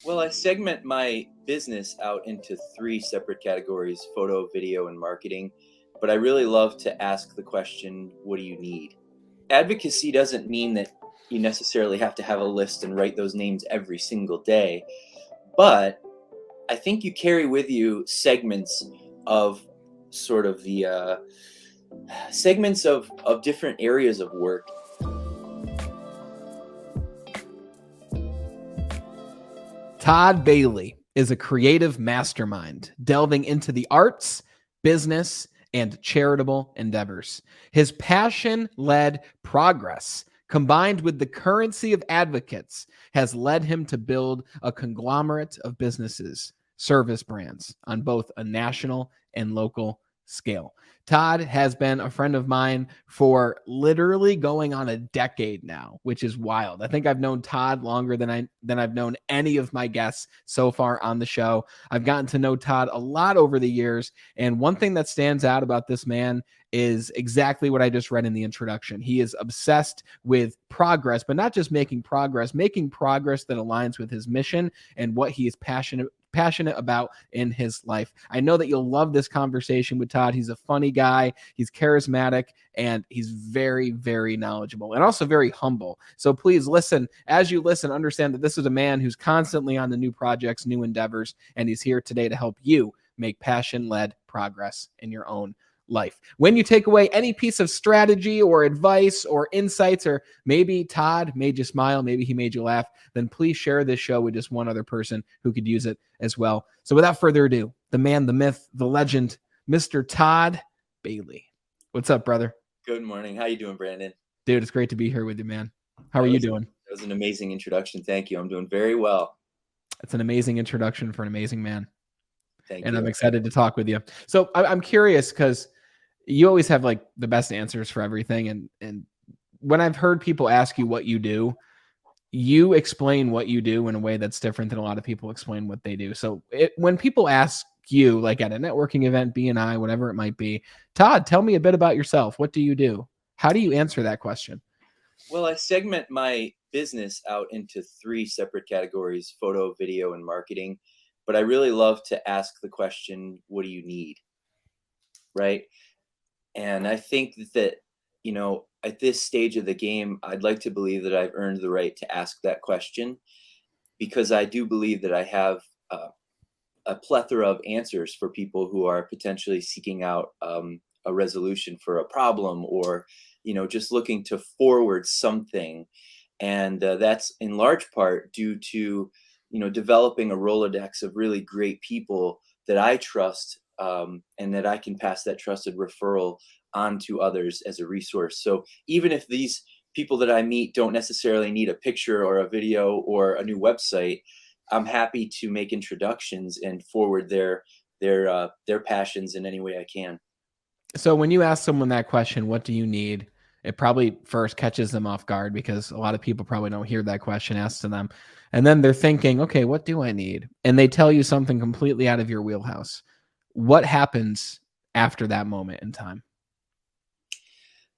Well, I segment my business out into three separate categories: photo, video, and marketing. But I really love to ask the question, what do you need? Advocacy doesn't mean that you necessarily have to have a list and write those names every single day. But I think you carry with you segments of sort of the segments of different areas of work. Todd Bailey is a creative mastermind delving into the arts, business, and charitable endeavors. His passion-led progress, combined with the currency of advocates, has led him to build a conglomerate of businesses, service brands on both a national and local scale. Todd has been a friend of mine for literally going on a decade now, which is wild. I think I've known Todd longer than I've known any of my guests so far on the show. I've gotten to know Todd a lot over the years, and one thing that stands out about this man is exactly what I just read in the introduction. He is obsessed with progress, but not just making progress that aligns with his mission and what he is passionate about in his life. I know that you'll love this conversation with Todd. He's a funny guy, he's charismatic, and he's very, very knowledgeable and also very humble. So please listen. As you listen, understand that this is a man who's constantly on the new projects, new endeavors, and he's here today to help you make passion-led progress in your own life. When you take away any piece of strategy or advice or insights, or maybe Todd made you smile, maybe he made you laugh, then please share this show with just one other person who could use it as well. So without further ado, the man, the myth, the legend, Mr. Todd Bailey. What's up, brother? Good morning. How you doing, Brandon? Dude, it's great to be here with you, man. How are you doing? That was an amazing introduction. Thank you. I'm doing very well. It's an amazing introduction for an amazing man. Thank you. And I'm excited to talk with you. So I'm curious because you always have like the best answers for everything. And when I've heard people ask you what you do, you explain what you do in a way that's different than a lot of people explain what they do. So when people ask you, like at a networking event, BNI, whatever it might be, Todd, tell me a bit about yourself. What do you do? How do you answer that question? Well, I segment my business out into three separate categories: photo, video, and marketing. But I really love to ask the question, what do you need? Right. And I think that, at this stage of the game, I'd like to believe that I've earned the right to ask that question, because I do believe that I have a plethora of answers for people who are potentially seeking out a resolution for a problem, or, just looking to forward something. And that's in large part due to, developing a Rolodex of really great people that I trust, and that I can pass that trusted referral on to others as a resource. So even if these people that I meet don't necessarily need a picture or a video or a new website, I'm happy to make introductions and forward their passions in any way I can. So when you ask someone that question, what do you need? It probably first catches them off guard because a lot of people probably don't hear that question asked to them. And then they're thinking, okay, what do I need? And they tell you something completely out of your wheelhouse. What happens after that moment in time?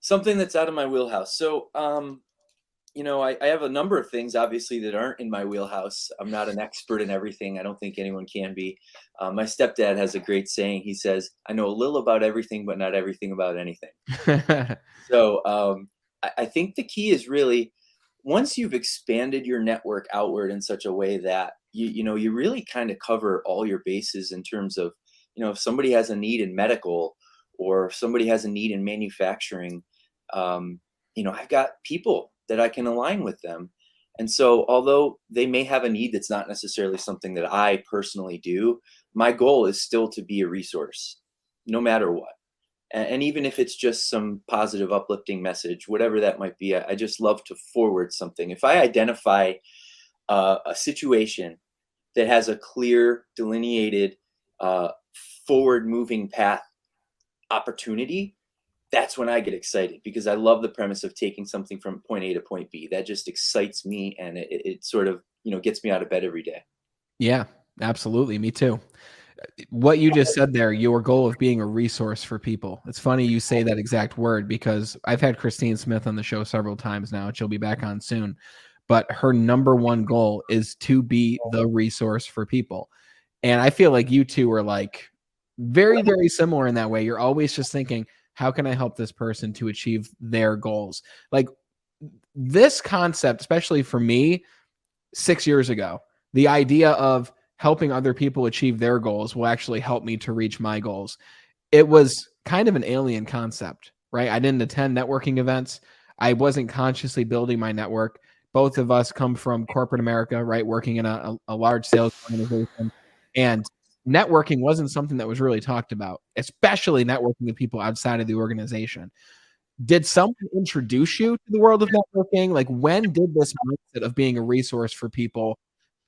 Something that's out of my wheelhouse. So, I have a number of things, obviously, that aren't in my wheelhouse. I'm not an expert in everything. I don't think anyone can be. My stepdad has a great saying. He says, I know a little about everything, but not everything about anything. So I think the key is really, once you've expanded your network outward in such a way that, you really kind of cover all your bases in terms of, if somebody has a need in medical, or if somebody has a need in manufacturing, I've got people that I can align with them. And so although they may have a need that's not necessarily something that I personally do, my goal is still to be a resource, no matter what. And even if it's just some positive, uplifting message, whatever that might be, I just love to forward something. If I identify a situation that has a clear, delineated, forward moving path opportunity, that's when I get excited, because I love the premise of taking something from point A to point B. That just excites me, and it sort of, gets me out of bed every day. Yeah, absolutely. Me too. What you just said there, your goal of being a resource for people. It's funny you say that exact word, because I've had Christine Smith on the show several times now, and she'll be back on soon. but her number one goal is to be the resource for people. And I feel like you two are like very, very similar in that way. You're always just thinking, how can I help this person to achieve their goals? Like this concept, especially for me, 6 years ago, the idea of helping other people achieve their goals will actually help me to reach my goals. It was kind of an alien concept, right? I didn't attend networking events. I wasn't consciously building my network. Both of us come from corporate America, right? Working in a large sales organization. And networking wasn't something that was really talked about, especially networking with people outside of the organization. Did someone introduce you to the world of networking? Like, when did this mindset of being a resource for people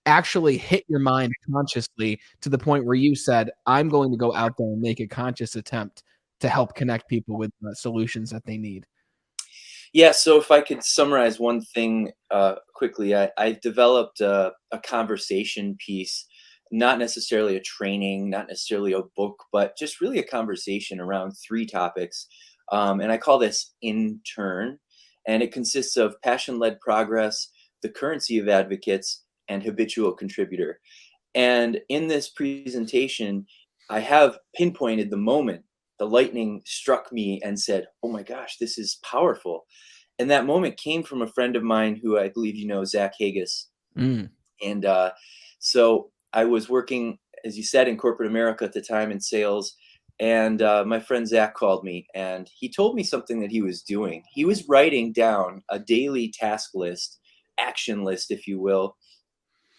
actually hit your mind consciously to the point where you said, I'm going to go out there and make a conscious attempt to help connect people with solutions that they need? Yeah, so if I could summarize one thing quickly, I developed a conversation piece, not necessarily a training, not necessarily a book, but just really a conversation around three topics. And I call this Intern. And it consists of passion led progress, the currency of advocates, and habitual contributor. And in this presentation, I have pinpointed the moment the lightning struck me and said, "Oh my gosh, this is powerful." And that moment came from a friend of mine who I believe you know, Zach Haggis. Mm. And so I was working, as you said, in corporate America at the time in sales. And my friend Zach called me and he told me something that he was doing. He was writing down a daily task list, action list, if you will,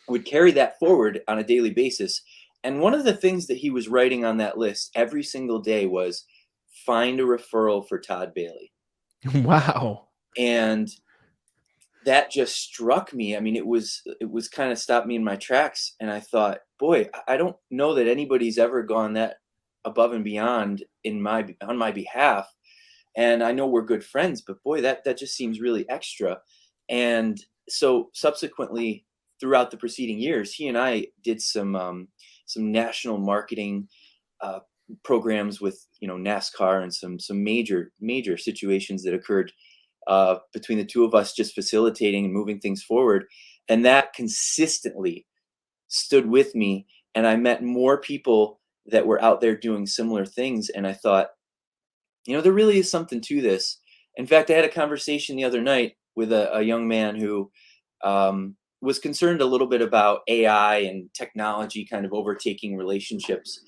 would carry that forward on a daily basis. And one of the things that he was writing on that list every single day was find a referral for Todd Bailey. Wow. And that just struck me. I mean, it was kind of stopped me in my tracks. And I thought, boy, I don't know that anybody's ever gone that above and beyond on my behalf. And I know we're good friends, but boy, that just seems really extra. And so subsequently, throughout the preceding years, he and I did some national marketing uh, programs with NASCAR and some major situations that occurred between the two of us, just facilitating and moving things forward. And that consistently stood with me. And I met more people that were out there doing similar things. And I thought, there really is something to this. In fact, I had a conversation the other night with a young man who was concerned a little bit about AI and technology kind of overtaking relationships.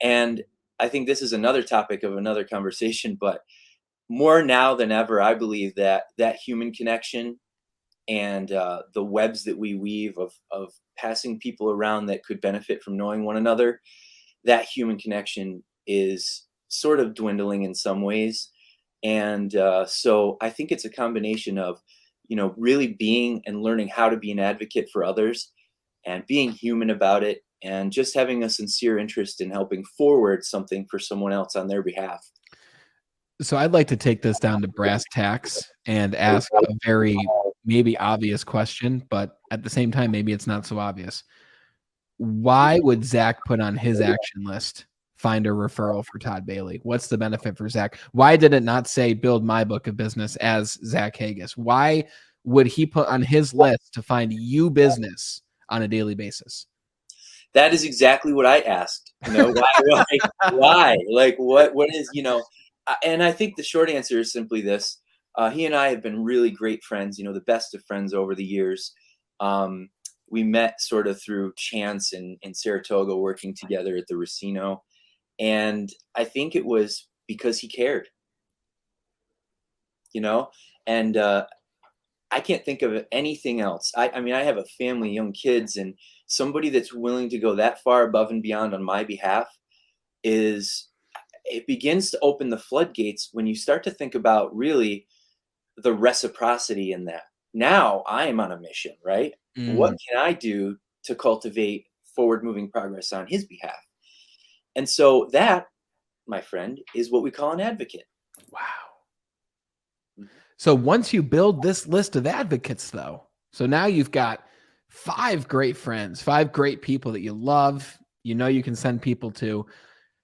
And I think this is another topic of another conversation, but more now than ever, I believe that human connection and the webs that we weave of passing people around that could benefit from knowing one another, that human connection is sort of dwindling in some ways. And so I think it's a combination of, really being and learning how to be an advocate for others and being human about it and just having a sincere interest in helping forward something for someone else on their behalf. So I'd like to take this down to brass tacks and ask a very maybe obvious question, but at the same time, maybe it's not so obvious. Why would Zach put on his action list, find a referral for Todd Bailey? What's the benefit for Zach? Why did it not say build my book of business as Zach Haggis? Why would he put on his list to find you business on a daily basis? That is exactly what I asked. Why? Like, what is, and I think the short answer is simply this. He and I have been really great friends, the best of friends over the years. We met sort of through chance in Saratoga working together at the Racino. And I think it was because he cared, and I can't think of anything else. I mean, I have a family, young kids, and somebody that's willing to go that far above and beyond on my behalf it begins to open the floodgates when you start to think about really the reciprocity in that. Now I am on a mission, right? What Mm, can I do to cultivate forward moving progress on his behalf? And so that, my friend, is what we call an advocate. wow. Mhm. So once you build this list of advocates, though, so now you've got 5 great friends, 5 great people that you love, you can send people to.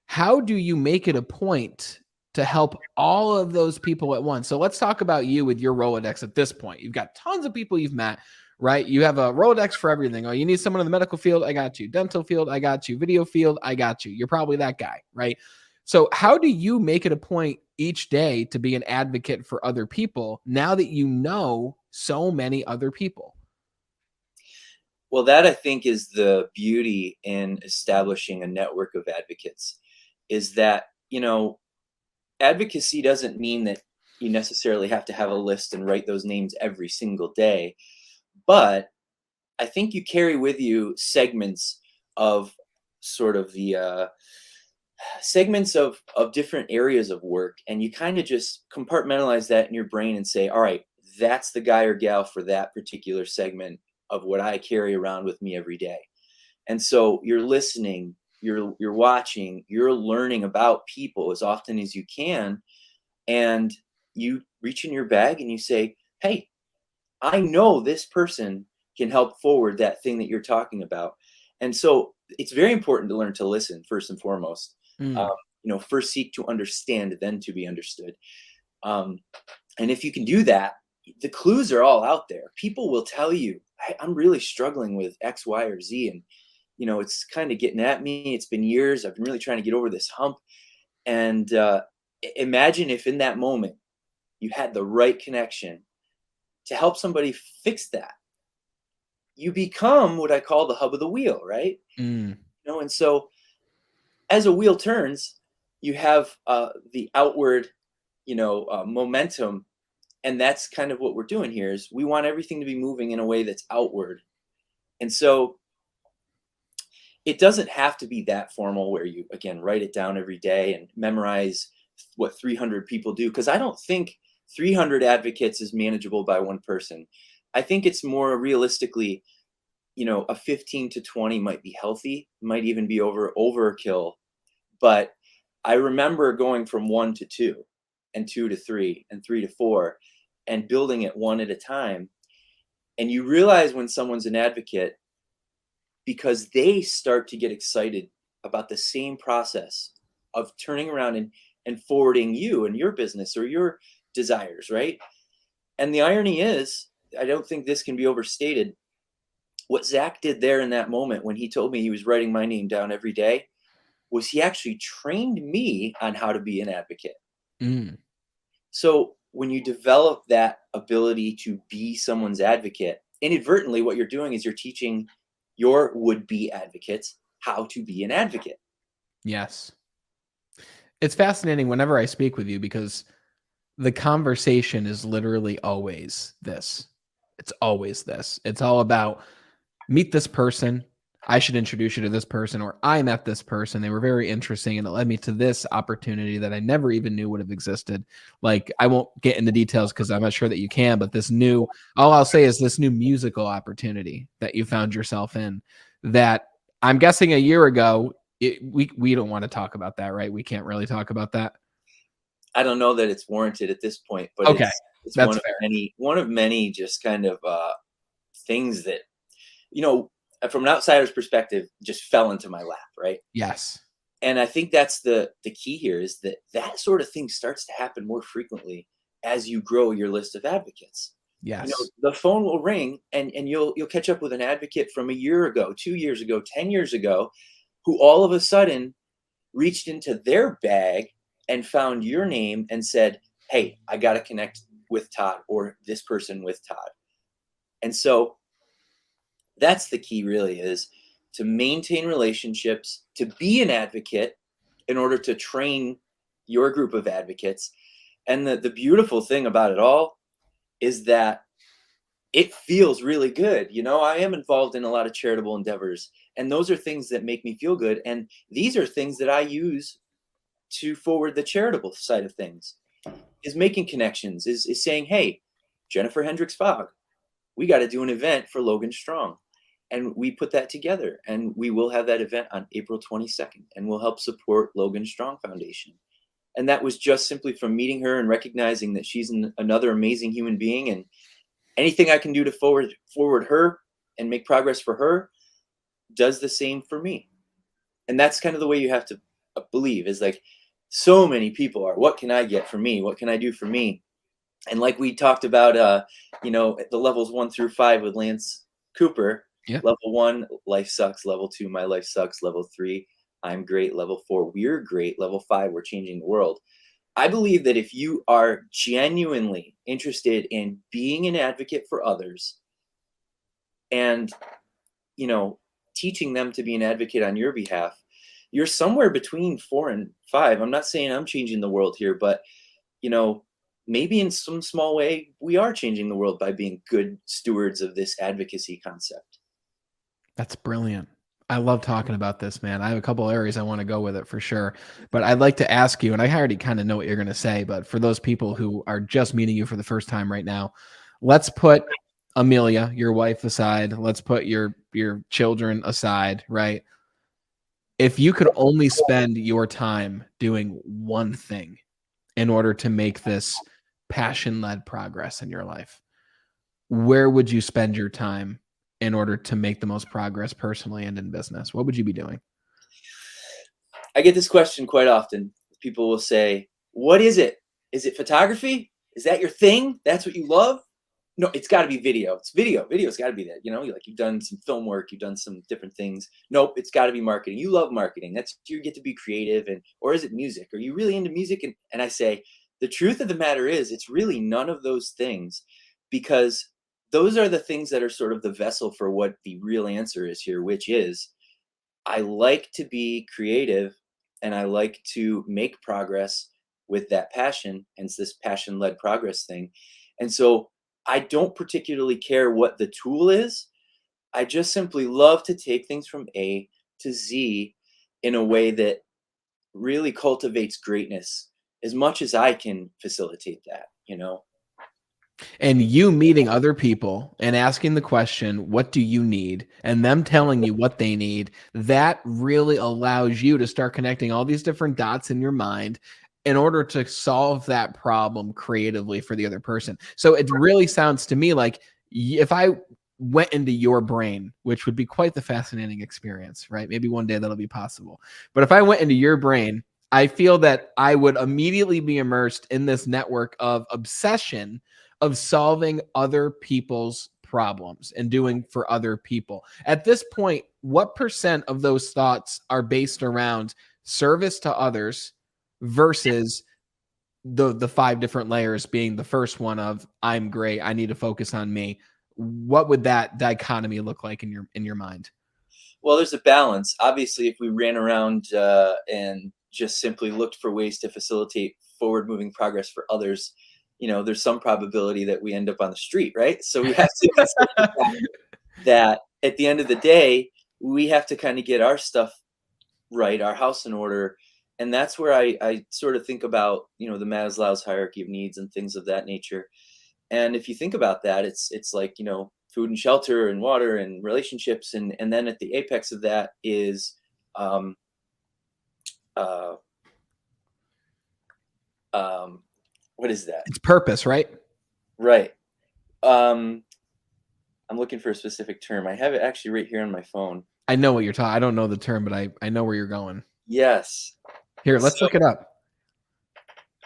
How do you make it a point to help all of those people at once. So let's talk about you with your Rolodex at this point. You've got tons of people you've met, right? You have a Rolodex for everything. Oh, you need someone in the medical field? I got you. Dental field? I got you. Video field? I got you. You're probably that guy, right? So how do you make it a point each day to be an advocate for other people now that you know so many other people? Well, that I think is the beauty in establishing a network of advocates, is that, advocacy doesn't mean that you necessarily have to have a list and write those names every single day. But I think you carry with you segments of sort of the segments of different areas of work, and you kind of just compartmentalize that in your brain and say, all right, that's the guy or gal for that particular segment of what I carry around with me every day. And so you're listening, you're watching, you're learning about people as often as you can, and you reach in your bag and you say, hey, I know this person can help forward that thing that you're talking about. And so it's very important to learn to listen first and foremost. Mm. First seek to understand, then to be understood. And if you can do that, the clues are all out there. People will tell you, I'm really struggling with X, Y, or Z. And, it's kind of getting at me. It's been years. I've been really trying to get over this hump. And imagine if in that moment you had the right connection to help somebody fix that. You become what I call the hub of the wheel, right? Mm. And so as a wheel turns, you have the outward, momentum. And that's kind of what we're doing here is we want everything to be moving in a way that's outward. And so it doesn't have to be that formal where you, again, write it down every day and memorize what 300 people do. Because I don't think 300 advocates is manageable by one person. I think it's more realistically, a 15 to 20 might be healthy, might even be overkill. But I remember going from 1 to 2 and 2 to 3 and 3 to 4 and building it one at a time. And you realize when someone's an advocate because they start to get excited about the same process of turning around and forwarding you and your business or your desires, right? And the irony is, I don't think this can be overstated. What Zach did there in that moment when he told me he was writing my name down every day was he actually trained me on how to be an advocate. Mm. So when you develop that ability to be someone's advocate, inadvertently, what you're doing is you're teaching your would-be advocates how to be an advocate. Yes. It's fascinating whenever I speak with you because the conversation is literally always this. It's always this. It's all about meet this person. I should introduce you to this person, or I met this person. They were very interesting, and it led me to this opportunity that I never even knew would have existed. Like, I won't get into details because I'm not sure that you can, but all I'll say is this new musical opportunity that you found yourself in that I'm guessing a year ago, we don't want to talk about that, right? We can't really talk about that. I don't know that it's warranted at this point, but Okay, it's that's fair. one of many just kind of things that, from an outsider's perspective, just fell into my lap, right? Yes. And I think that's the key here is that sort of thing starts to happen more frequently as you grow your list of advocates. Yes. The phone will ring and you'll catch up with an advocate from a year ago, 2 years ago, 10 years ago, who all of a sudden reached into their bag and found your name and said, hey, I got to connect with Todd or this person with Todd. And so that's the key really is to maintain relationships, to be an advocate in order to train your group of advocates. And the beautiful thing about it all is that it feels really good. I am involved in a lot of charitable endeavors, and those are things that make me feel good. And these are things that I use to forward the charitable side of things, is making connections, is saying, hey, Jennifer Hendricks Fogg, we got to do an event for Logan Strong. And we put that together, and we will have that event on April 22nd, and we'll help support Logan Strong Foundation. And that was just simply from meeting her and recognizing that she's another amazing human being, and anything I can do to forward her and make progress for her does the same for me. And that's kind of the way you have to believe is like, So many people are, what can I get for me? What can I do for me? And like we talked about, the levels 1 through 5 with Lance Cooper. Yeah. Level 1, life sucks. Level 2, my life sucks. Level 3, I'm great. Level 4, we're great. Level 5, we're changing the world. I believe that if you are genuinely interested in being an advocate for others and, you know, teaching them to be an advocate on your behalf, you're somewhere between 4 and 5. I'm not saying I'm changing the world here, but, you know, maybe in some small way, we are changing the world by being good stewards of this advocacy concept. That's brilliant. I love talking about this, man. I have a couple areas I want to go with it for sure. But I'd like to ask you, and I already kind of know what you're going to say, but for those people who are just meeting you for the first time right now, let's put Amelia, your wife, aside. Let's put your children aside, right? If you could only spend your time doing one thing in order to make this passion-led progress in your life, where would you spend your time in order to make the most progress personally and in business? What would you be doing? I get this question quite often. People will say, "What is it? Is it photography? Is that your thing? That's what you love?" No, it's got to be video. It's video. Video's got to be that. You've done some film work, you've done some different things. Nope, it's got to be marketing. You love marketing. That's you get to be creative, or is it music? Are you really into music? And I say, the truth of the matter is, it's really none of those things, because those are the things that are sort of the vessel for what the real answer is here, which is I like to be creative and I like to make progress with that passion, hence this passion led progress thing. And so I don't particularly care what the tool is. I just simply love to take things from A to Z in a way that really cultivates greatness as much as I can facilitate that. And you meeting other people and asking the question, what do you need? And them telling you what they need, that really allows you to start connecting all these different dots in your mind in order to solve that problem creatively for the other person. So it really sounds to me like if I went into your brain, which would be quite the fascinating experience, right? Maybe one day that'll be possible. But if I went into your brain, I feel that I would immediately be immersed in this network of obsession of solving other people's problems and doing for other people. At this point, what percent of those thoughts are based around service to others versus the 5 different layers being the first one of I'm great, I need to focus on me? What would that dichotomy look like in your mind? Well, there's a balance. Obviously, if we ran around and just simply looked for ways to facilitate forward moving progress for others, there's some probability that we end up on the street, right? So we have to consider that at the end of the day, we have to kind of get our stuff right, our house in order. And that's where I sort of think about, the Maslow's hierarchy of needs and things of that nature. And if you think about that, it's like, food and shelter and water and relationships. And then at the apex of that is, um, uh, um, what is that? It's purpose, right? Right. Um, I'm looking for a specific term. I have it actually right here on my phone. I know what you're talking. I don't know the term, but I know where you're going. Yes. Here, let's look it up.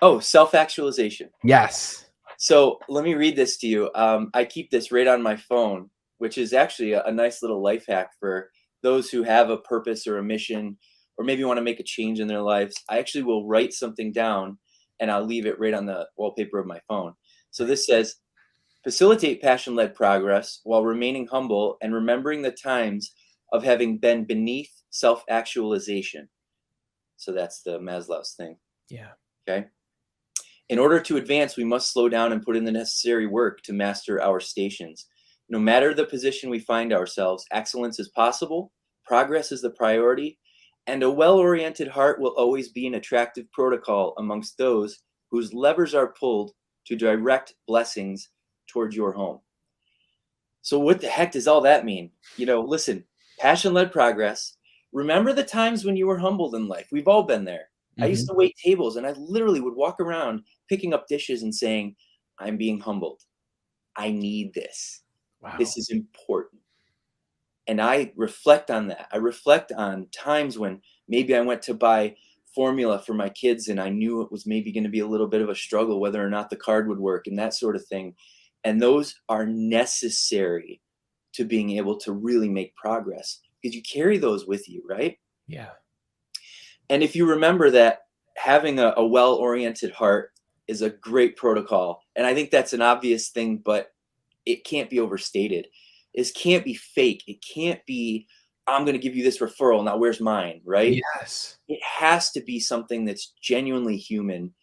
Oh, self-actualization. Yes. So let me read this to you. I keep this right on my phone, which is actually a nice little life hack for those who have a purpose or a mission, or maybe want to make a change in their lives. I actually will write something down and I'll leave it right on the wallpaper of my phone. So this says, facilitate passion led progress while remaining humble and remembering the times of having been beneath self actualization. So that's the Maslow's thing. Yeah. Okay. In order to advance, we must slow down and put in the necessary work to master our stations. No matter the position we find ourselves, excellence is possible, progress is the priority, and a well oriented heart will always be an attractive protocol amongst those whose levers are pulled to direct blessings towards your home. So, what the heck does all that mean? Listen, passion led progress. Remember the times when you were humbled in life. We've all been there. I used to wait tables and I literally would walk around picking up dishes and saying, I'm being humbled. I need this. Wow. This is important. And I reflect on that. I reflect on times when maybe I went to buy formula for my kids, and I knew it was maybe going to be a little bit of a struggle whether or not the card would work and that sort of thing. And those are necessary to being able to really make progress, because you carry those with you, right? Yeah. And if you remember that having a well-oriented heart is a great protocol, and I think that's an obvious thing, but it can't be overstated. This can't be fake. It can't be, I'm going to give you this referral. Now, where's mine? Right? Yes. It has to be something that's genuinely human.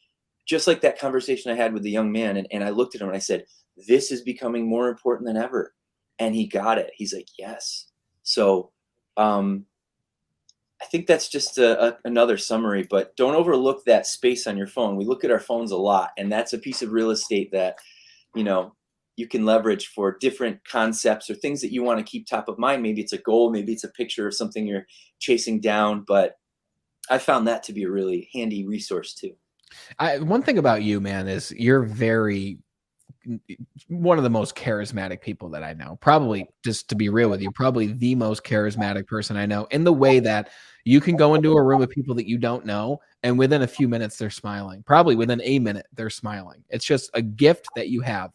Just like that conversation I had with the young man. And I looked at him and I said, this is becoming more important than ever. And he got it. He's like, yes. So I think that's just another summary, but don't overlook that space on your phone. We look at our phones a lot, and that's a piece of real estate that, you know, you can leverage for different concepts or things that you want to keep top of mind. Maybe it's a goal, maybe it's a picture of something you're chasing down, but I found that to be a really handy resource too. One thing about you, man, is you're one of the most charismatic people that I know. Probably, just to be real with you, probably the most charismatic person I know, in the way that you can go into a room with people that you don't know, and within a few minutes they're smiling. Probably within a minute they're smiling. It's just a gift that you have.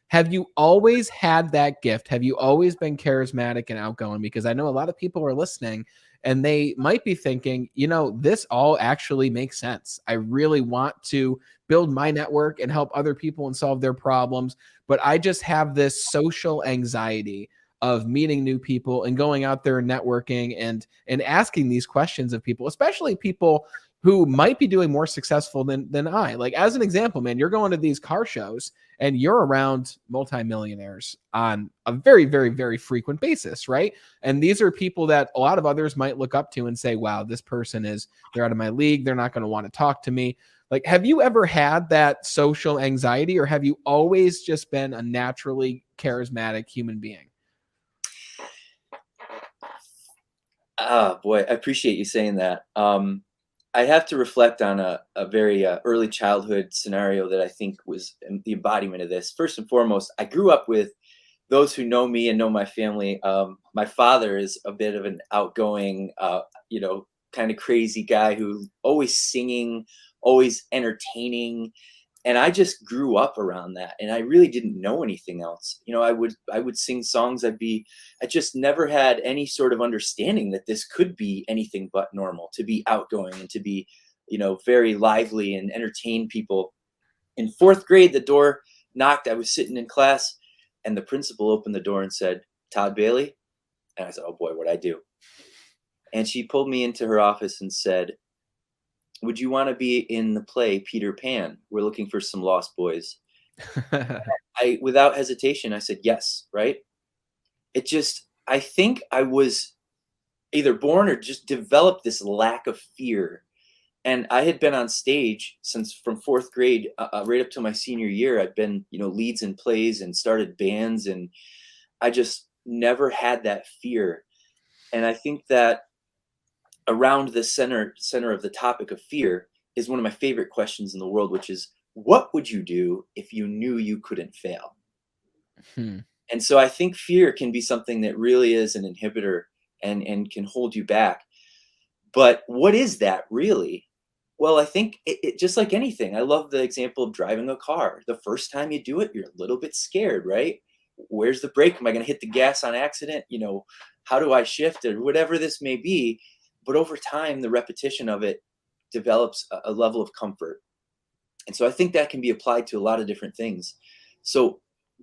Have you always had that gift? Have you always been charismatic and outgoing? Because I know a lot of people are listening and they might be thinking, this all actually makes sense. I really want to build my network and help other people and solve their problems. But I just have this social anxiety of meeting new people and going out there and networking and asking these questions of people, especially people who might be doing more successful than I. Like, as an example, man, you're going to these car shows and you're around multimillionaires on a very, very, very frequent basis, right? And these are people that a lot of others might look up to and say, wow, this person they're out of my league. They're not going to want to talk to me. Like, have you ever had that social anxiety, or have you always just been a naturally charismatic human being? Boy, I appreciate you saying that. I have to reflect on a very early childhood scenario that I think was the embodiment of this. First and foremost, I grew up with those who know me and know my family. My father is a bit of an outgoing, kind of crazy guy who always singing, always entertaining. And I just grew up around that, and I really didn't know anything else. I would sing songs. I just never had any sort of understanding that this could be anything but normal, to be outgoing and to be, very lively and entertain people. In fourth grade, the door knocked. I was sitting in class, and the principal opened the door and said, "Todd Bailey." And I said, "Oh boy, what'd I do?" And she pulled me into her office and said, "Would you want to be in the play Peter Pan? We're looking for some lost boys." Without hesitation, I said yes, right? I think I was either born or just developed this lack of fear. And I had been on stage since from fourth grade, right up to my senior year. I'd been, leads in plays and started bands, and I just never had that fear. And I think that around the center of the topic of fear is one of my favorite questions in the world, which is, what would you do if you knew you couldn't fail? Hmm. And so I think fear can be something that really is an inhibitor and can hold you back. But what is that really? Well, I think it just like anything. I love the example of driving a car. The first time you do it, you're a little bit scared, right? Where's the brake? Am I going to hit the gas on accident? How do I shift, or whatever this may be? But over time, the repetition of it develops a level of comfort. And so I think that can be applied to a lot of different things. So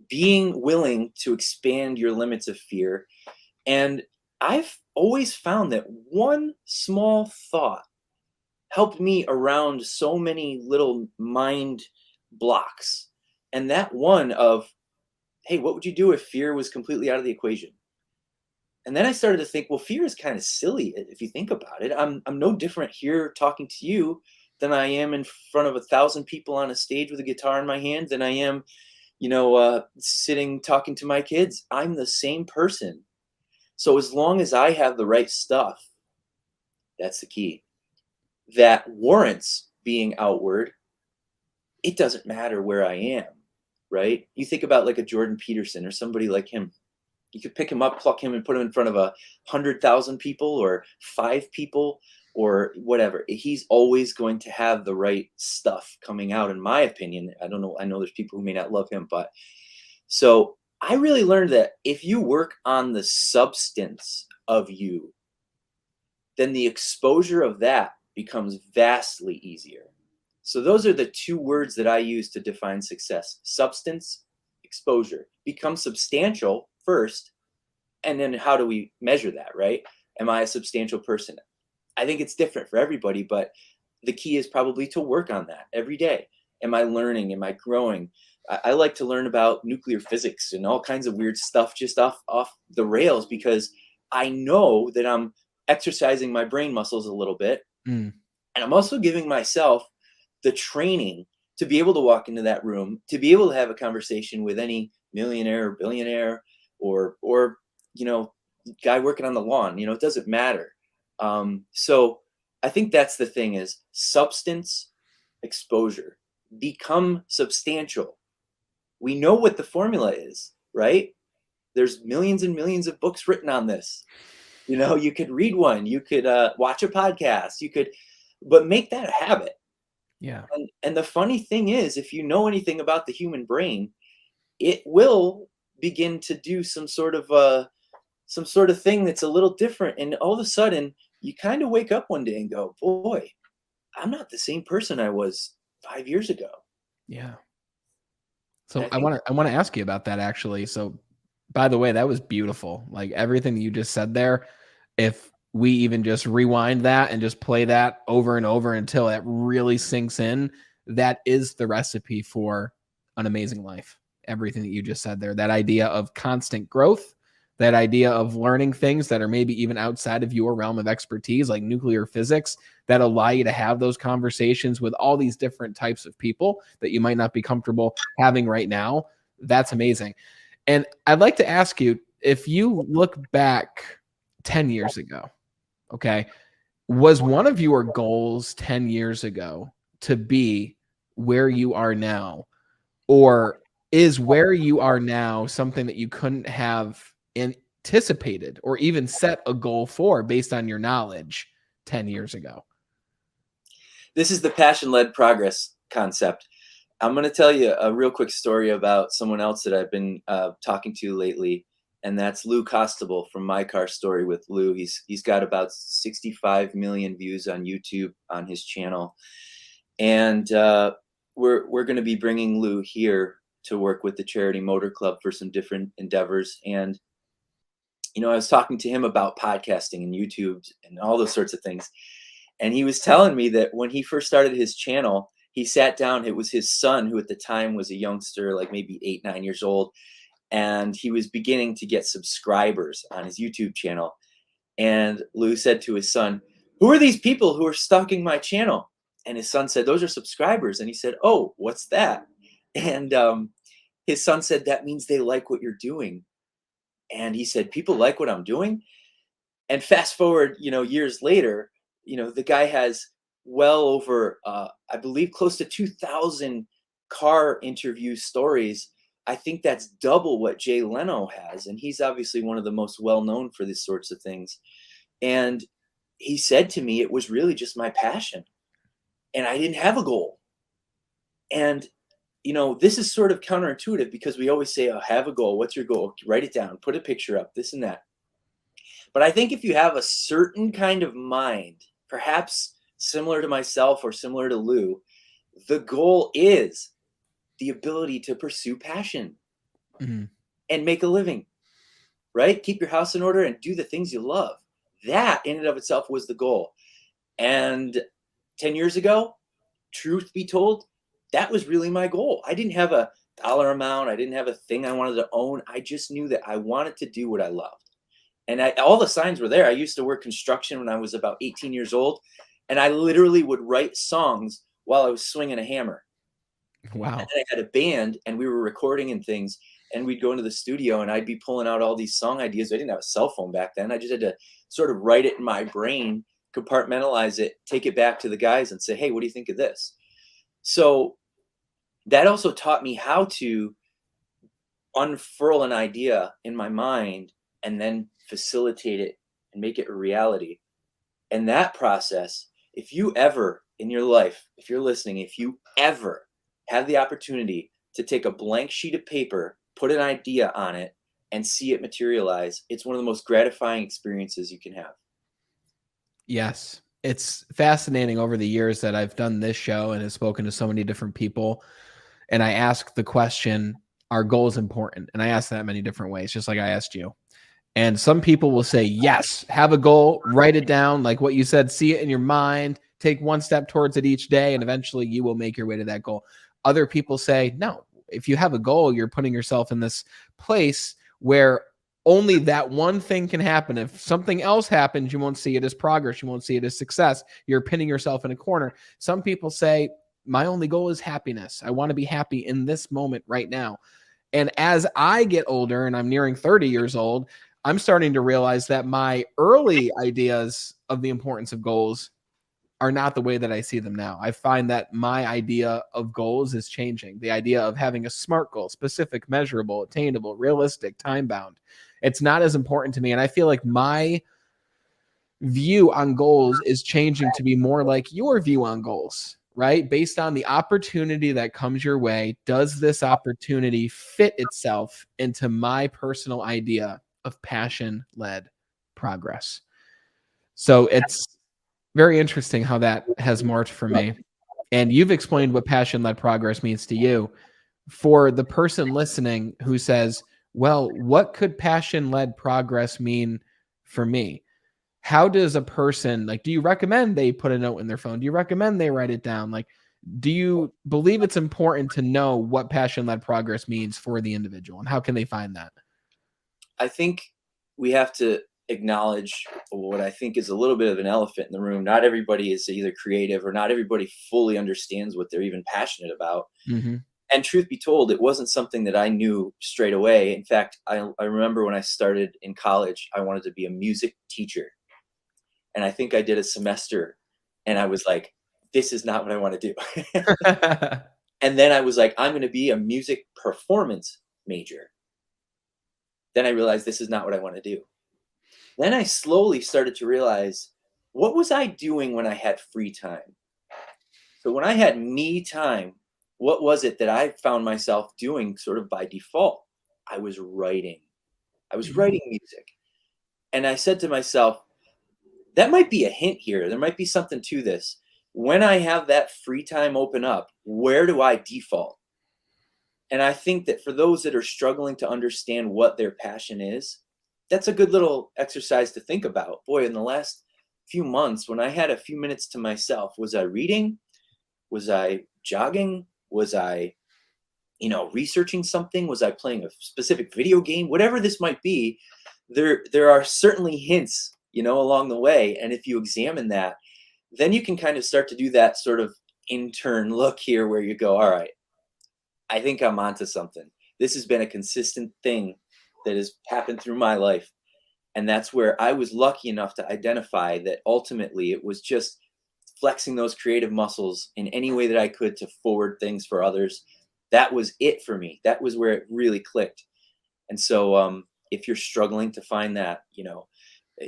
being willing to expand your limits of fear. And I've always found that one small thought helped me around so many little mind blocks. And that one of, hey, what would you do if fear was completely out of the equation? And then I started to think, well, fear is kind of silly if you think about it. I'm no different here talking to you than I am in front of 1,000 people on a stage with a guitar in my hand, than I am, sitting talking to my kids. I'm the same person. So as long as I have the right stuff, that's the key, that warrants being outward, it doesn't matter where I am, right? You think about like a Jordan Peterson or somebody like him. You could pick him up, pluck him, and put him in front of 100,000 people or 5 people, or whatever. He's always going to have the right stuff coming out, in my opinion. I don't know. I know there's people who may not love him, but so I really learned that if you work on the substance of you, then the exposure of that becomes vastly easier. So those are the two words that I use to define success: substance, exposure. Become substantial first, and then how do we measure that, right? Am I a substantial person? I think it's different for everybody, but the key is probably to work on that every day. Am I learning? Am I growing? I like to learn about nuclear physics and all kinds of weird stuff just off the rails, because I know that I'm exercising my brain muscles a little bit. Mm. And I'm also giving myself the training to be able to walk into that room, to be able to have a conversation with any millionaire or billionaire or guy working on the lawn. It doesn't matter. So I think that's the thing, is substance, exposure. Become substantial. We know what the formula is, right? There's millions and millions of books written on this. You could read one, you could watch a podcast, but make that a habit. Yeah. And the funny thing is, if you know anything about the human brain, it will begin to do some sort of thing that's a little different. And all of a sudden, you kind of wake up one day and go, boy, I'm not the same person I was 5 years ago. Yeah. And So I want to ask you about that, actually. So, by the way, that was beautiful. Like everything that you just said there, if we even just rewind that and just play that over and over until it really sinks in, that is the recipe for an amazing life. Everything that you just said there, that idea of constant growth, that idea of learning things that are maybe even outside of your realm of expertise, like nuclear physics, that allow you to have those conversations with all these different types of people that you might not be comfortable having right now. That's amazing. And I'd like to ask you, if you look back 10 years ago, okay, was one of your goals 10 years ago to be where you are now? Or is where you are now something that you couldn't have anticipated or even set a goal for based on your knowledge 10 years ago? this is the passion-led progress concept. I'm going to tell you a real quick story about someone else that I've been talking to lately, and that's Lou Costable from My Car Story with Lou. He's got about 65 million views on YouTube on his channel, and we're going to be bringing Lou here to work with the Charity Motor Club for some different endeavors. And I was talking to him about podcasting and YouTube and all those sorts of things, and he was telling me that when he first started his channel, he sat down. It was his son, who at the time was a youngster, like maybe 8, 9 years old. And he was beginning to get subscribers on his YouTube channel. And Lou said to his son, "Who are these people who are stalking my channel?" And his son said, "Those are subscribers." And he said, "Oh, what's that?" And his son said, "That means they like what you're doing." And he said, "People like what I'm doing?" And fast forward, years later, the guy has well over, I believe, close to 2,000 car interview stories. I think that's double what Jay Leno has, and he's obviously one of the most well known for these sorts of things. And he said to me, it was really just my passion, and I didn't have a goal. And this is sort of counterintuitive, because we always say, "Oh, have a goal. What's your goal? Write it down. Put a picture up. This and that." But I think if you have a certain kind of mind, perhaps similar to myself or similar to Lou, the goal is the ability to pursue passion Mhm. and make a living, right? Keep your house in order and do the things you love. That in and of itself was the goal. And 10 years ago, truth be told, that was really my goal. I didn't have a dollar amount. I didn't have a thing I wanted to own. I just knew that I wanted to do what I loved. And all the signs were there. I used to work construction when I was about 18 years old, and I literally would write songs while I was swinging a hammer. And Wow. then I had a band, and we were recording and things, and we'd go into the studio, and I'd be pulling out all these song ideas. I didn't have a cell phone back then. I just had to sort of write it in my brain, compartmentalize it, take it back to the guys and say, "Hey, what do you think of this?" So that also taught me how to unfurl an idea in my mind and then facilitate it and make it a reality. And that process, if you ever in your life, if you're listening, if you ever have the opportunity to take a blank sheet of paper, put an idea on it, and see it materialize, it's one of the most gratifying experiences you can have. Yes. It's fascinating over the years that I've done this show and have spoken to so many different people. And I ask the question, are goals important? And I ask that many different ways, just like I asked you. And some people will say, yes, have a goal, write it down, like what you said, see it in your mind, take one step towards it each day, and eventually you will make your way to that goal. Other people say, no, if you have a goal, you're putting yourself in this place where only that one thing can happen. If something else happens, you won't see it as progress. You won't see it as success. You're pinning yourself in a corner. Some people say, my only goal is happiness. I want to be happy in this moment right now. And as I get older and I'm nearing 30 years old, I'm starting to realize that my early ideas of the importance of goals are not the way that I see them now. I find that my idea of goals is changing. The idea of having a SMART goal, specific, measurable, attainable, realistic, time bound, it's not as important to me. And I feel like my view on goals is changing to be more like your view on goals, right? Based on the opportunity that comes your way. Does this opportunity fit itself into my personal idea of passion-led progress? So it's very interesting how that has morphed for me. And you've explained what passion-led progress means to you. For the person listening who says, well, what could passion-led progress mean for me? How does a person, like, do you recommend they put a note in their phone? Do you recommend they write it down? Like, do you believe it's important to know what passion-led progress means for the individual, and how can they find that? I think we have to acknowledge what I think is a little bit of an elephant in the room. Not everybody is either creative or not everybody fully understands what they're even passionate about. Mm-hmm. And truth be told, it wasn't something that I knew straight away. In fact, I remember when I started in college, I wanted to be a music teacher. And I think I did a semester and I was like, this is not what I want to do. And then I was like, I'm going to be a music performance major. Then I realized this is not what I want to do. Then I slowly started to realize, what was I doing when I had free time? So when I had me time, what was it that I found myself doing sort of by default? I was writing. I was writing music. And I said to myself, that might be a hint here. There might be something to this. When I have that free time open up, where do I default? And I think that for those that are struggling to understand what their passion is, that's a good little exercise to think about. Boy, in the last few months, when I had a few minutes to myself, was I reading? Was I jogging? Was I, researching something? Was I playing a specific video game? Whatever this might be, there are certainly hints, along the way. And if you examine that, then you can kind of start to do that sort of intern look here where you go, all right, I think I'm onto something. This has been a consistent thing that has happened through my life. And that's where I was lucky enough to identify that ultimately it was just flexing those creative muscles in any way that I could to forward things for others. That was it for me. That was where it really clicked. And so if you're struggling to find that,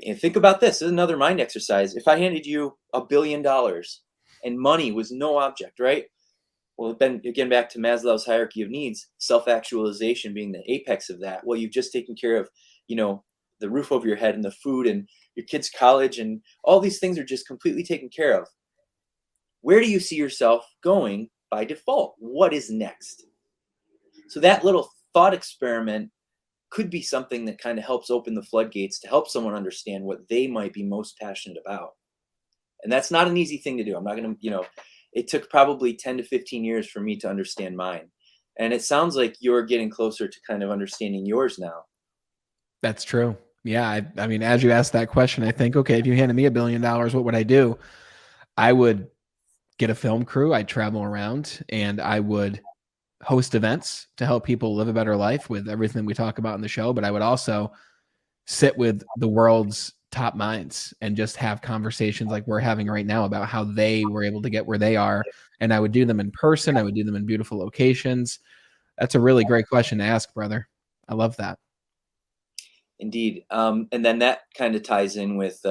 and think about this. This is another mind exercise. If I handed you $1 billion and money was no object, right? Well, then again, back to Maslow's hierarchy of needs, self-actualization being the apex of that. Well, you've just taken care of, the roof over your head and the food and your kids' college and all these things are just completely taken care of. Where do you see yourself going by default? What is next? So that little thought experiment could be something that kind of helps open the floodgates to help someone understand what they might be most passionate about. And that's not an easy thing to do. I'm not going to, it took probably 10 to 15 years for me to understand mine. And it sounds like you're getting closer to kind of understanding yours now. That's true. Yeah. I mean, as you asked that question, I think, okay, if you handed me $1 billion, what would I do? I would get a film crew. I'd travel around and I would host events to help people live a better life with everything we talk about in the show. But I would also sit with the world's top minds and just have conversations like we're having right now about how they were able to get where they are. And I would do them in person. I would do them in beautiful locations. That's a really great question to ask, brother. I love that. Indeed. And then that kind of ties in with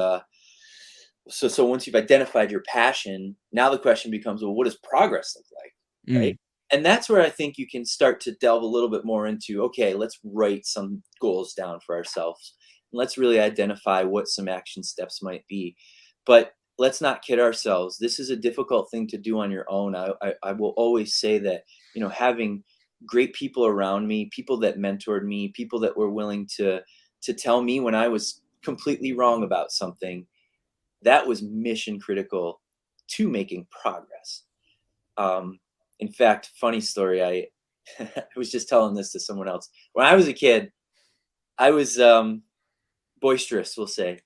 So once you've identified your passion, now the question becomes, well, what does progress look like? Right. Mm, And that's where I think you can start to delve a little bit more into, okay, let's write some goals down for ourselves. Let's really identify what some action steps might be. But let's not kid ourselves. This is a difficult thing to do on your own. I will always say that, having great people around me, people that mentored me, people that were willing to tell me when I was completely wrong about something, that was mission critical to making progress. Um, in fact, funny story, I was just telling this to someone else. When I was a kid, I was boisterous, we'll say,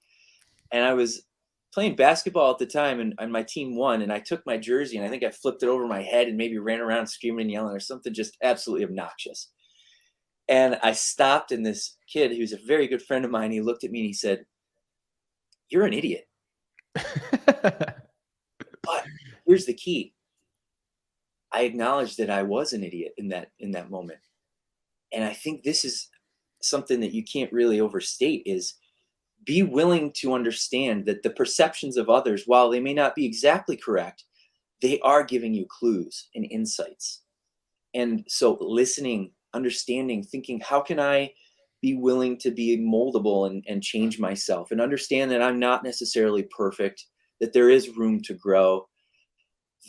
and I was playing basketball at the time, and my team won, and I took my jersey and I think I flipped it over my head and maybe ran around screaming and yelling or something just absolutely obnoxious. And I stopped, and this kid, who's a very good friend of mine, he looked at me and he said, "You're an idiot." But here's the key. I acknowledged that I was an idiot in that moment. And I think this is something that you can't really overstate is be willing to understand that the perceptions of others, while they may not be exactly correct, they are giving you clues and insights. And so listening, understanding, thinking, how can I be willing to be moldable and change myself and understand that I'm not necessarily perfect, that there is room to grow.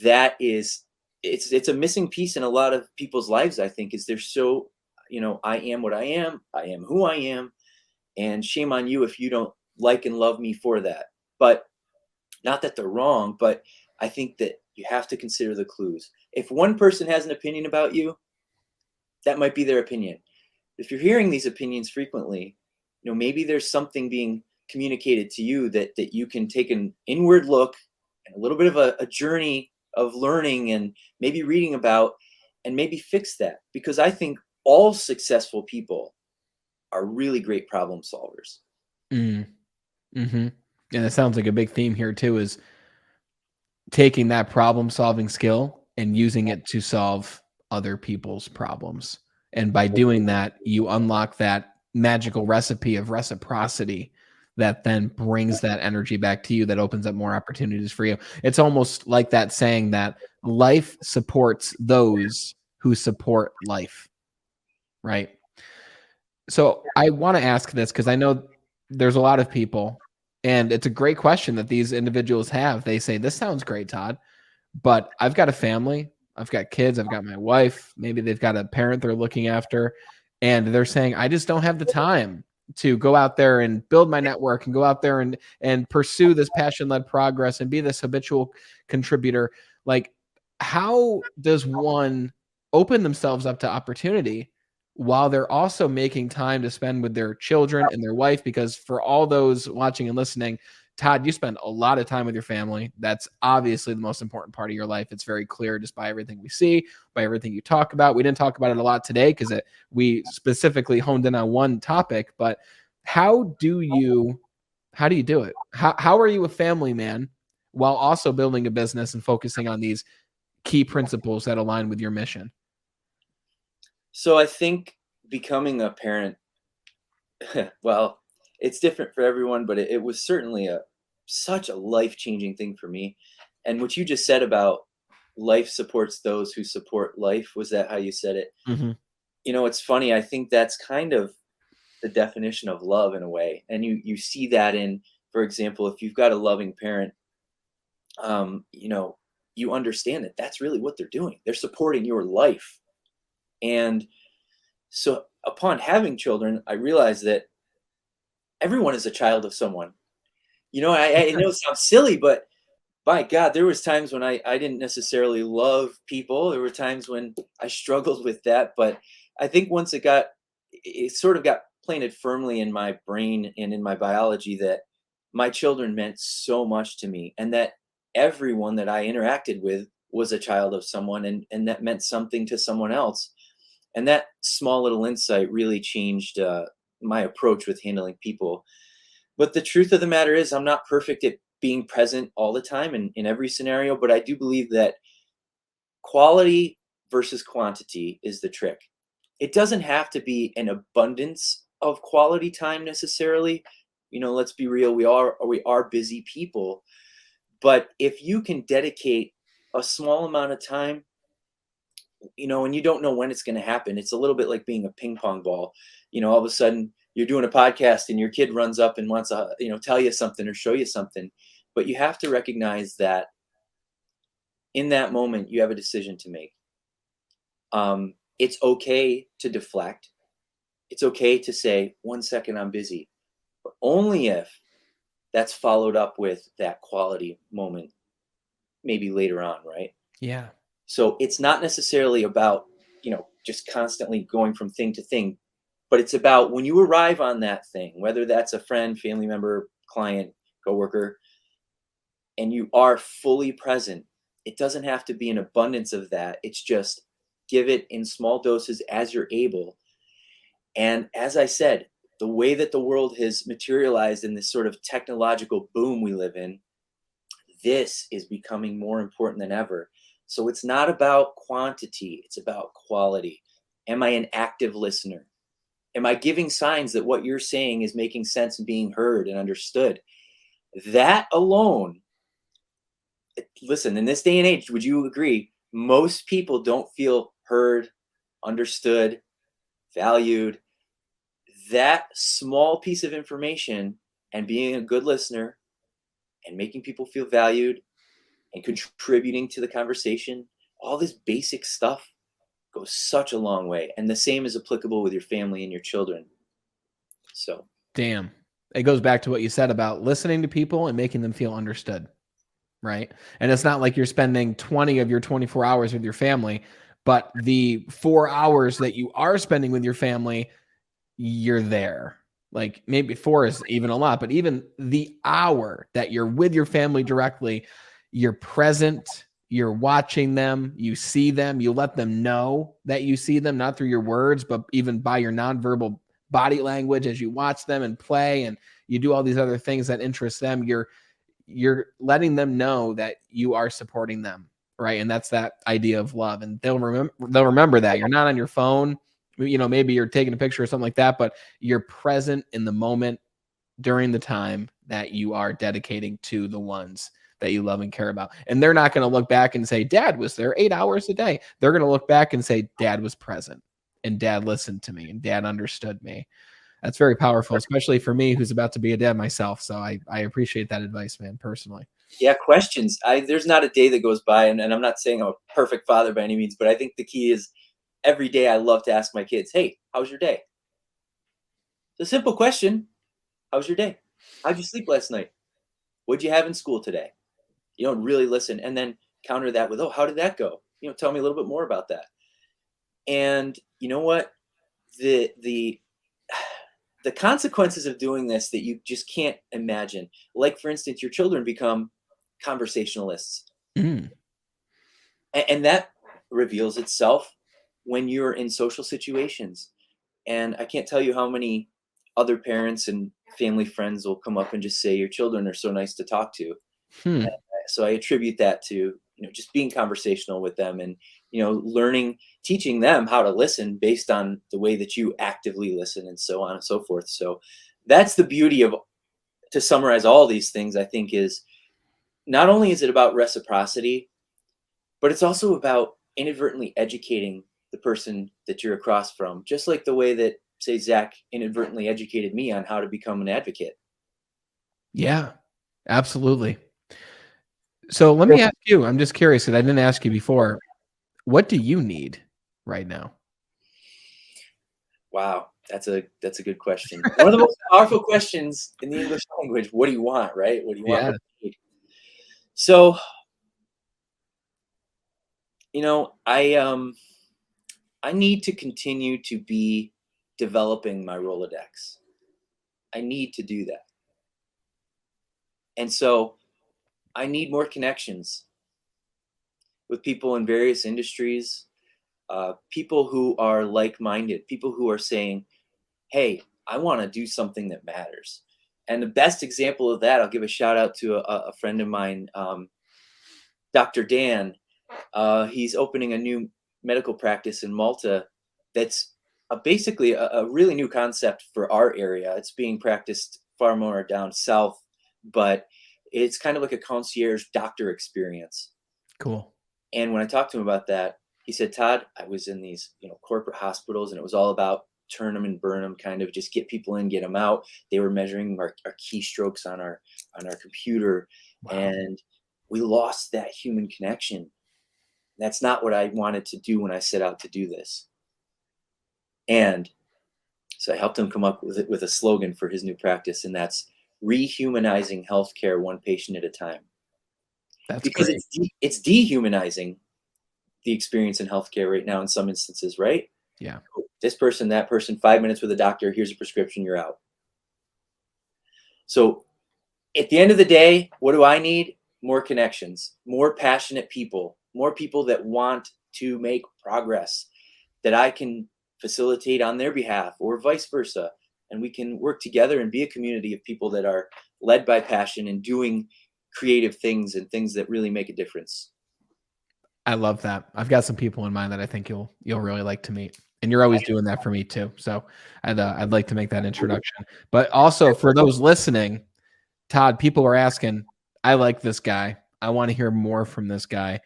That is, it's a missing piece in a lot of people's lives, I think, is they're so, I am what I am who I am, and shame on you if you don't like and love me for that. But not that they're wrong, but I think that you have to consider the clues. If one person has an opinion about you, that might be their opinion. If you're hearing these opinions frequently, maybe there's something being communicated to you that you can take an inward look and a little bit of a journey of learning and maybe reading about and maybe fix that. Because I think all successful people are really great problem solvers. mm, hmm. And it sounds like a big theme here too is taking that problem solving skill and using it to solve other people's problems. And by doing that, you unlock that magical recipe of reciprocity that then brings that energy back to you, that opens up more opportunities for you. It's almost like that saying that life supports those who support life, right? So I want to ask this because I know there's a lot of people, and it's a great question that these individuals have. They say, "This sounds great, Todd, but I've got a family, I've got kids, I've got my wife, maybe they've got a parent they're looking after, and they're saying, I just don't have the time to go out there and build my network and go out there and pursue this passion-led progress and be this habitual contributor." Like, how does one open themselves up to opportunity while they're also making time to spend with their children and their wife? Because for all those watching and listening, Todd, you spend a lot of time with your family. That's obviously the most important part of your life. It's very clear just by everything we see, by everything you talk about. We didn't talk about it a lot today because we specifically honed in on one topic. But how do you do it? How are you a family man while also building a business and focusing on these key principles that align with your mission? So I think becoming a parent, well, it's different for everyone, but it was certainly such a life-changing thing for me. And what you just said about life supports those who support life, was that how you said it? Mhm. It's funny. I think that's kind of the definition of love in a way. And you see that in, for example, if you've got a loving parent, um, you know, you understand that that's really what they're doing. They're supporting your life. And so upon having children, I realized that everyone is a child of someone. I know it sounds silly, but by God, there was times when I didn't necessarily love people. There were times when I struggled with that, but I think once it sort of got planted firmly in my brain and in my biology that my children meant so much to me, and that everyone that I interacted with was a child of someone, and that meant something to someone else. And that small little insight really changed my approach with handling people. But the truth of the matter is, I'm not perfect at being present all the time in every scenario, but I do believe that quality versus quantity is the trick. It doesn't have to be an abundance of quality time necessarily. let's be real, we are busy people. But if you can dedicate a small amount of time, and you don't know when it's going to happen. It's a little bit like being a ping pong ball. All of a sudden you're doing a podcast and your kid runs up and wants to, tell you something or show you something. But you have to recognize that in that moment, you have a decision to make. It's okay to deflect. It's okay to say, 1 second, I'm busy. But only if that's followed up with that quality moment, maybe later on, right? Yeah. So it's not necessarily about, just constantly going from thing to thing, but it's about when you arrive on that thing, whether that's a friend, family member, client, coworker, and you are fully present. It doesn't have to be an abundance of that. It's just give it in small doses as you're able. And as I said, the way that the world has materialized in this sort of technological boom we live in, this is becoming more important than ever. So it's not about quantity, it's about quality. Am I an active listener? Am I giving signs that what you're saying is making sense and being heard and understood? That alone, listen, in this day and age, would you agree? Most people don't feel heard, understood, valued. That small piece of information and being a good listener and making people feel valued and contributing to the conversation, all this basic stuff goes such a long way. And the same is applicable with your family and your children. So, Damn. It goes back to what you said about listening to people and making them feel understood. Right. And it's not like you're spending 20 of your 24 hours with your family, but the 4 hours that you are spending with your family, you're there. Like maybe four is even a lot, but even the hour that you're with your family directly, you're present, you're watching them, you see them, you let them know that you see them, not through your words, but even by your nonverbal body language as you watch them and play and you do all these other things that interest them. You're letting them know that you are supporting them, right? And that's that idea of love, and they'll remember that you're not on your phone. Maybe you're taking a picture or something like that, but you're present in the moment during the time that you are dedicating to the ones that you love and care about. And they're not going to look back and say, Dad was there 8 hours a day. They're going to look back and say, Dad was present and Dad listened to me and Dad understood me. That's very powerful, especially for me who's about to be a dad myself. So I appreciate that advice, man, personally. yeah, questions. There's not a day that goes by, and I'm not saying I'm a perfect father by any means, but I think the key is every day I love to ask my kids, hey, how's your day? It's a simple question. How's your day? How'd you sleep last night? What'd you have in school today? Really listen, and then counter that with, oh, how did that go? Tell me a little bit more about that. And you know what? The the consequences of doing this that you just can't imagine. Like, for instance, your children become conversationalists. Mm. And that reveals itself when you're in social situations. And I can't tell you how many other parents and family friends will come up and just say, your children are so nice to talk to. Hmm. So I attribute that to, just being conversational with them and, learning, teaching them how to listen based on the way that you actively listen and so on and so forth. So that's the beauty of, to summarize all these things, I think, is not only is it about reciprocity, but it's also about inadvertently educating the person that you're across from, just like the way that, say, Zach inadvertently educated me on how to become an advocate. Yeah, absolutely. So let me ask you, I'm just curious because I didn't ask you before. What do you need right now? Wow, that's a good question. One of the most powerful questions in the English language. What do you want, right? What do you want? Yeah. What do you need? So, I need to continue to be developing my Rolodex. I need to do that. And so I need more connections with people in various industries, people who are like-minded, people who are saying, hey, I want to do something that matters. And the best example of that, I'll give a shout out to a friend of mine, Dr. Dan. He's opening a new medical practice in Malta that's basically a really new concept for our area. It's being practiced far more down south, but it's kind of like a concierge doctor experience. Cool. And when I talked to him about that, he said, Todd, I was in these, corporate hospitals, and it was all about turn them and burn them, kind of just get people in, get them out. They were measuring our keystrokes on our computer. Wow. And we lost that human connection. That's not what I wanted to do when I set out to do this. And so I helped him come up with a slogan for his new practice, and that's rehumanizing healthcare one patient at a time. That's Because great. it's dehumanizing the experience in healthcare right now in some instances, right? Yeah. This person, that person, 5 minutes with a doctor, here's a prescription, you're out. So at the end of the day, what do I need? More connections, more passionate people, more people that want to make progress that I can facilitate on their behalf, or vice versa. And we can work together and be a community of people that are led by passion and doing creative things and things that really make a difference. I love that. I've got some people in mind that I think you'll really like to meet, and you're always doing that for me too. So I'd like to make that introduction. But also for those listening, Todd, people are asking, I like this guy. I want to hear more from this guy.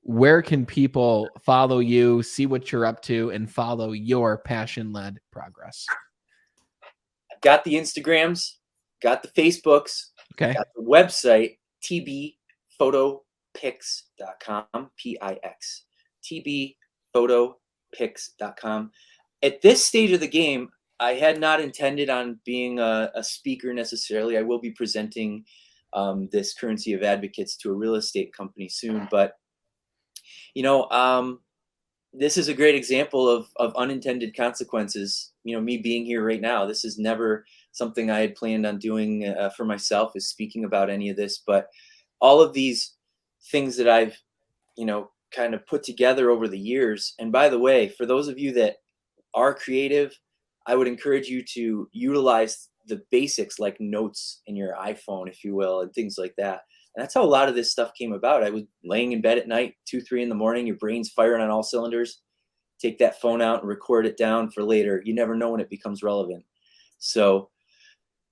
Where can people follow you, see what you're up to, and follow your passion-led progress? I've got the Instagrams, got the Facebooks, Okay. got the website, tbphotopics.com, P-I-X, tbphotopics.com. At this stage of the game, I had not intended on being a speaker necessarily. I will be presenting this currency of advocates to a real estate company soon, but this is a great example of unintended consequences. Me being here right now, this is never something I had planned on doing for myself, is speaking about any of this, but all of these things that I've, kind of put together over the years. And by the way, for those of you that are creative, I would encourage you to utilize the basics like notes in your iPhone, if you will, and things like that. And that's how a lot of this stuff came about. I was laying in bed at night, 2, 3 in the morning, your brain's firing on all cylinders. Take that phone out and record it down for later. You never know when it becomes relevant. So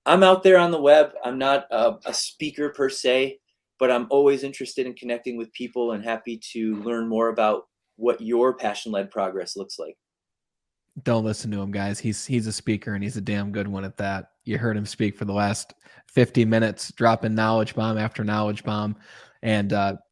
I'm out there on the web. I'm not a speaker per se, but I'm always interested in connecting with people and happy to learn more about what your passion-led progress looks like. Don't listen to him, guys. He's a speaker, and he's a damn good one at that. You heard him speak for the last 50 minutes, dropping knowledge bomb after knowledge bomb. And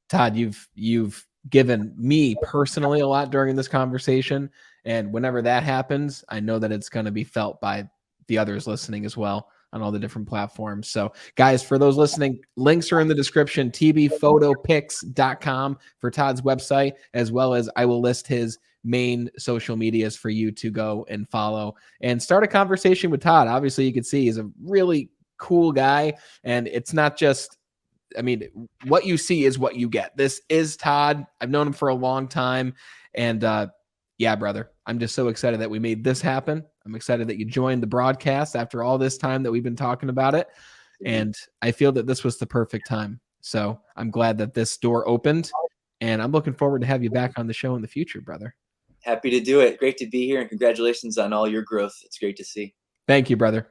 Todd, you've given me personally a lot during this conversation. And whenever that happens, I know that it's going to be felt by the others listening as well on all the different platforms. So guys, for those listening, links are in the description, tbphotopics.com for Todd's website, as well as I will list his main social medias for you to go and follow and start a conversation with Todd. Obviously, you can see he's a really cool guy, and it's not just, what you see is what you get. This is Todd. I've known him for a long time, and yeah, brother, I'm just so excited that we made this happen. I'm excited that you joined the broadcast after all this time that we've been talking about it, and I feel that this was the perfect time. So I'm glad that this door opened, and I'm looking forward to have you back on the show in the future, brother. Happy to do it. Great to be here, and congratulations on all your growth. It's great to see. Thank you, brother.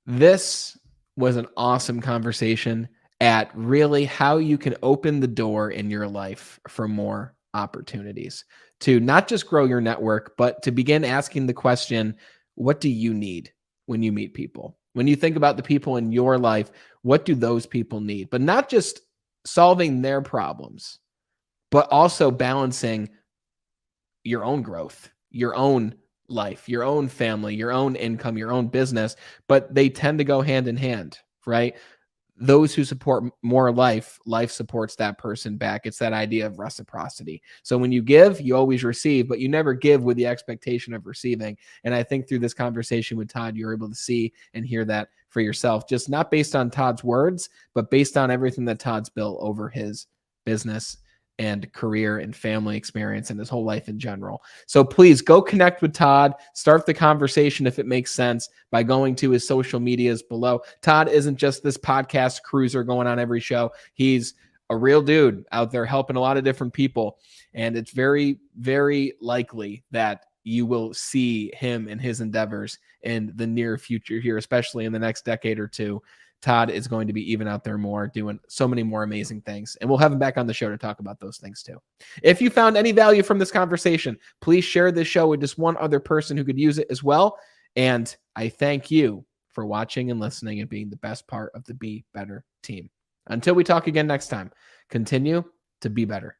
This was an awesome conversation at really how you can open the door in your life for more opportunities to not just grow your network, but to begin asking the question, what do you need when you meet people? When you think about the people in your life, what do those people need? But not just solving their problems, but also balancing your own growth, your own life, your own family, your own income, your own business, but they tend to go hand in hand, right? Those who support more life supports that person back. It's that idea of reciprocity. So when you give, you always receive, but you never give with the expectation of receiving. And I think through this conversation with Todd, you're able to see and hear that for yourself, just not based on Todd's words, but based on everything that Todd's built over his business and career and family experience and his whole life in general. So please go connect with Todd, start the conversation if it makes sense by going to his social medias below. Todd isn't just this podcast cruiser going on every show. He's a real dude out there helping a lot of different people. And it's very, very likely that you will see him and his endeavors in the near future here, especially in the next decade or two. Todd is going to be even out there more, doing so many more amazing things. And we'll have him back on the show to talk about those things too. If you found any value from this conversation, please share this show with just one other person who could use it as well. And I thank you for watching and listening and being the best part of the Be Better team. Until we talk again next time, continue to be better.